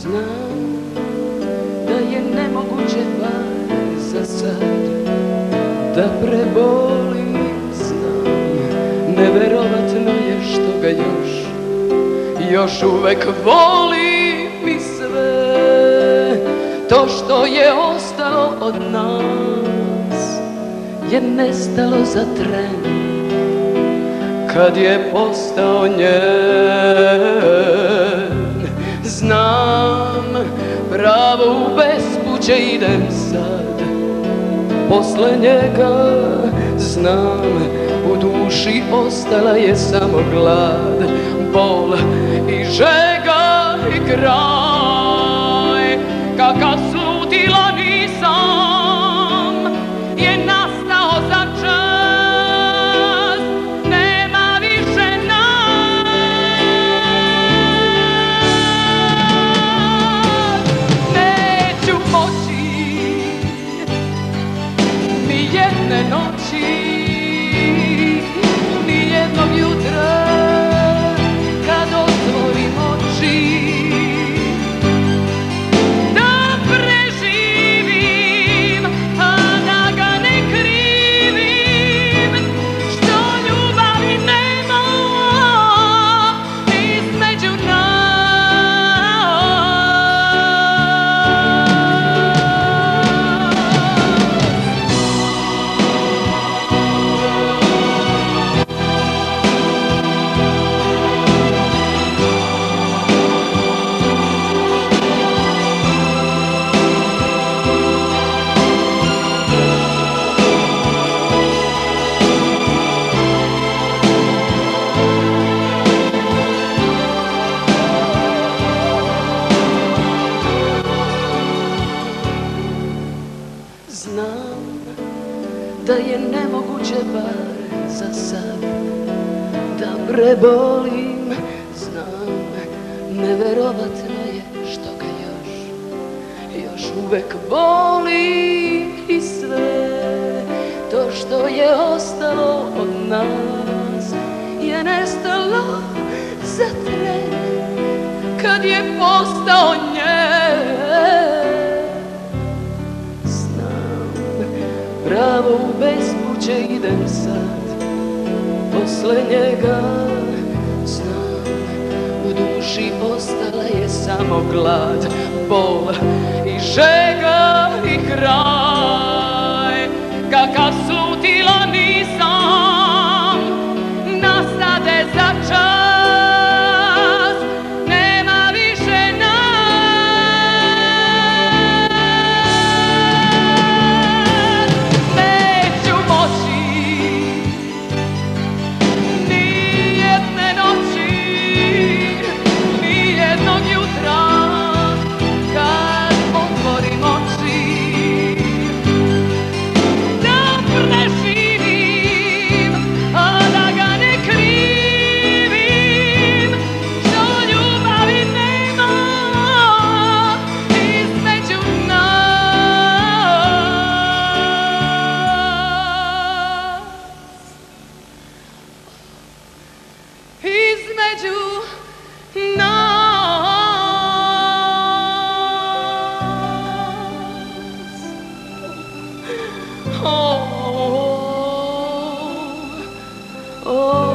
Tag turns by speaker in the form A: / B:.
A: Znam da je nemoguće bar za sad da prebolim, znam, neverovatno je što ga još uvek volim i sve to što je ostalo od nas je nestalo za tren kad je postao njen. Znam, pravo u bespuće idem sad posle njega, znam, u duši ostala je samo glad, bol i žega i kraj. Kakav slutila nisam je nastao za čas, nema više nas. Neću moći ni jedne noći, ni jednog jutra kad otvorim oči, da preživim, a da ga ne krivim, što ljubavi nema između Znam da je nemoguće bar za sad da prebolim, znam, neverovatno je što ga još uvek volim i sve to što je ostalo od nas je nestalo za tren kad je postao njen. Pravo u bespuće idem sad posle njega, znam, u duši ostala je samo glad, bol i žega i kraj. Kakav slutila nisam, nastade za čas, nema više nas. Između nas. Oh, oh, oh.